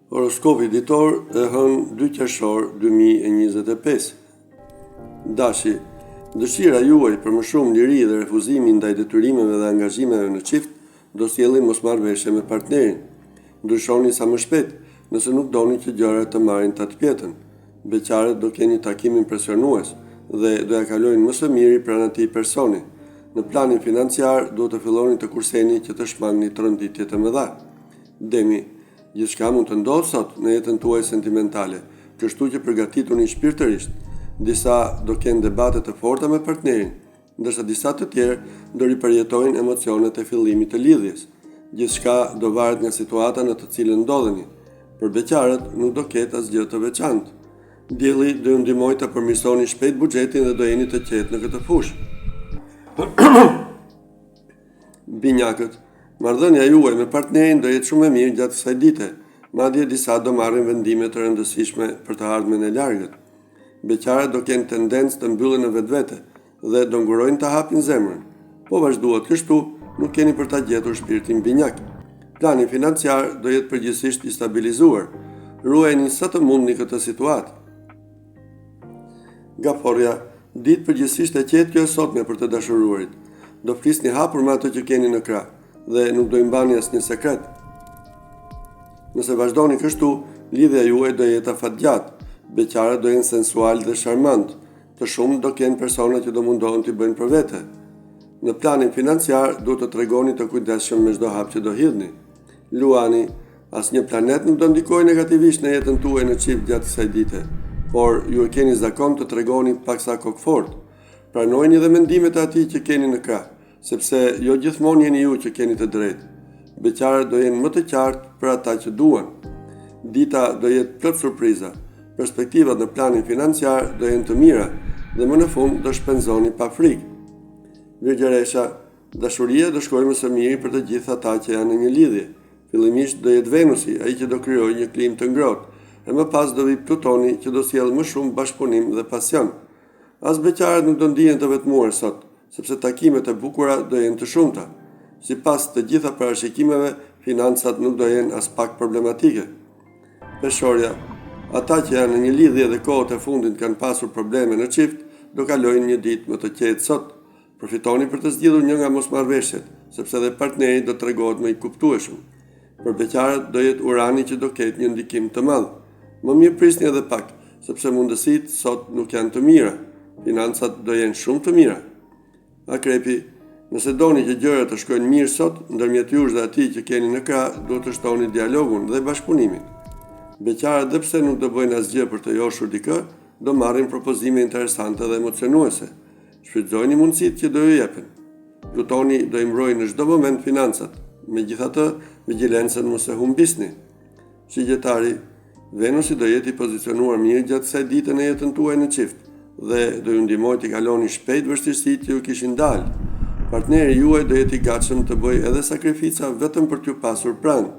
Horoskopi ditor e hënë 2 qershor 2025. Dashi, dëshira juaj për më shumë liri dhe refuzimi ndaj detyrimeve dhe angazhimeve në çift do sjellin mosmarrëveshje me partnerin. Ndryshoni sa më shpejt nëse nuk doni që gjërat të marrin tatpjetën. Beqarët do keni takim impresionues dhe do ja kalojnë më së miri pranë atij personi. Në planin financiar duhet të filloni të kurseni që të shmangni tronditje të mëdha. Demi, gjithçka mund të ndodhë sot në jetën tuaj sentimentale, kështu që përgatituni shpirtërisht. Disa do kenë debate të forta me partnerin, ndërsa disa të tjerë do ripërjetojnë emocionet e fillimit të lidhjes. Gjithçka do varet nga situata në të cilën ndodheni. Për beqarët nuk do ketë asgjë të veçantë. Dielli do ju ndihmojë të përmirësoni shpejt buxhetin dhe do jeni të qetë në këtë fushë. Binjakët, marrëdhënia juaj me partnerin do jetë shumë e mirë gjatë kësaj dite, madje disa do marrin vendime të rëndësishme për të ardhmen e largët. Beqarët do kenë tendencë të mbyllen në vetvete dhe do ngurojnë të hapin zemrën. Po vazhduat kështu, nuk keni për ta gjetur shpirtin binjak. Plani financiar do jetë përgjithsisht i stabilizuar. Ruajini sa të mundni këtë situatë. Gaforja, ditë përgjithsisht e qetë kjo e sotme për të dashuruarit. Do flisni hapur me atë që keni në krah dhe nuk do i mbani asnjë sekret. Nëse vazhdoni kështu, lidhja juaj do jetë afatgjatë. Beqarët do jenë sensual dhe charmant. Të shumë do kenë persona që do mundohen t'i bëjnë për vete. Në planin financiar duhet të tregoni të kujdesshëm me çdo hap që do hidhni. Luani, asnjë planet nuk do ndikojë negativisht në jetën tuaj në çift gjatë kësaj dite, por ju e keni zakon të tregoni paksa kokfort. Pranojeni edhe mendimet e atij që keni në krah, sepse jo gjithmonë jeni ju që keni të drejtë. Beqarët do jenë më të qartë për ata që duan. Dita do jetë plot surpriza. Perspektivat në planin financiar do jenë të mira dhe më në fund do shpenzoni pa frikë. Virgjëresha, dashuria do shkojë më së miri për të gjithë ata që janë në një lidhje. Fillimisht do jetë Venusi, ai që do krijojë një klimë të ngrohtë, e më pas do vi Plutoni që do sjellë më shumë bashkëpunim dhe pasion. As beqarët nuk do ndihen të vetmuar sot, sepse takimet e bukura do jenë të shumta. Sipas të gjitha parashikimeve, financat nuk do jenë as pak problematike. Peshorja, ata që janë në një lidhje dhe kohët e fundit kanë pasur probleme në çift, do kalojnë një ditë më të qetë sot. Përfitoni për të zgjidhur një nga mosmarrëveshjet, sepse edhe partneri do tregohet më i kuptueshëm. Për beqarët do jetë Urani që do ketë një ndikim të madh. Më mirë prisni edhe pak, sepse mundësitë sot nuk janë të mira. Financat do jenë shumë të mira. Akrepi, nëse doni që gjërat të shkojnë mirë sot, ndërmjet jush dhe atij që keni në krah, duhet të shtoni dialogun dhe bashkëpunimin. Beqarët dhe pse nuk do bëjnë asgjë për të joshur dikë, do marrin propozime interesante dhe emocionuese. Shfrytëzojini mundësitë që do ju jepen. Plutoni do i mbrojë në çdo moment financat. Megjithatë, vigjilencën mos e humbisni. Shigjetari, Venusi do jetë i pozicionuar mirë gjatë kësaj dite në jetën tuaj në çift dhe do ju ndihmojë të kaloni shpejt vështirësitë që ju kishin dalë. Partneri juaj do jetë i gatshëm të bëjë edhe sakrifica vetëm për t'ju pasur pranë.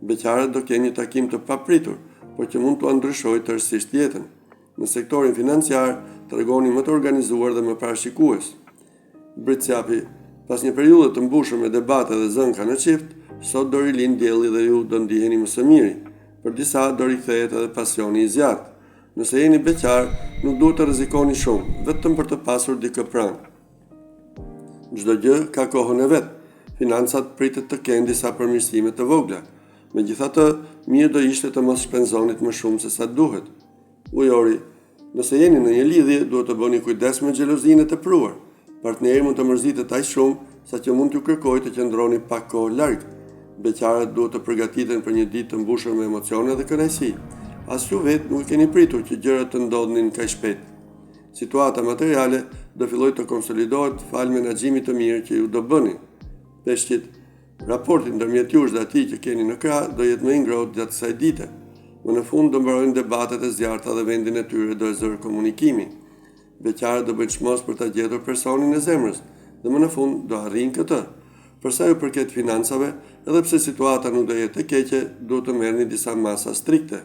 Beqarët do kenë një takim të papritur, por që mund t'u ndryshojë tërësisht jetën. Në sektorin financiar, tregoni më të organizuar dhe më parashikues. Britsjapi, pas një periudhe të mbushur me debate dhe zënka në çift, sot do rilin dielli dhe ju do ndiheni më së miri. Për disa do rikthehet edhe pasioni i zjarrt. Nëse jeni beqar, nuk duhet të rrezikoni shumë, vetëm për të pasur dikë pranë. Çdo gjë ka kohën e vet. Financat pritet të kenë disa përmirësime të vogla. Megjithatë, mirë do ishte të mos shpenzonit më shumë se sa duhet. Ujori, nëse jeni në një lidhje, duhet të bëni kujdes me xhelozinë e tepruar. Partneri mund të mërzitet aq shumë sa që mund t'ju kërkojë të qëndroni pak kohë larg. Beqarët duhet të përgatiten për një ditë të mbushur me emocione dhe kënaqësi. As ju vetë nuk keni pritur që gjërat të ndodhin kaq shpejt. Situata materiale do fillojë të konsolidohet fal menaxhimit të mirë që ju do bëni. Peshqit, raporti ndërmjet jush dhe atij që keni në krah do jetë më i ngrohtë gjatë kësaj dite. Më në fund do mbarojnë debatet e zjarrta dhe vendin e tyre do e zërë komunikimi. Beqarët do bëjnë çmos për ta gjetur personin e zemrës dhe më në fund do arrijnë këtë. Për sa ju përket financave, edhe pse situata nuk do jetë e keqe, duhet të merrni disa masa strikte.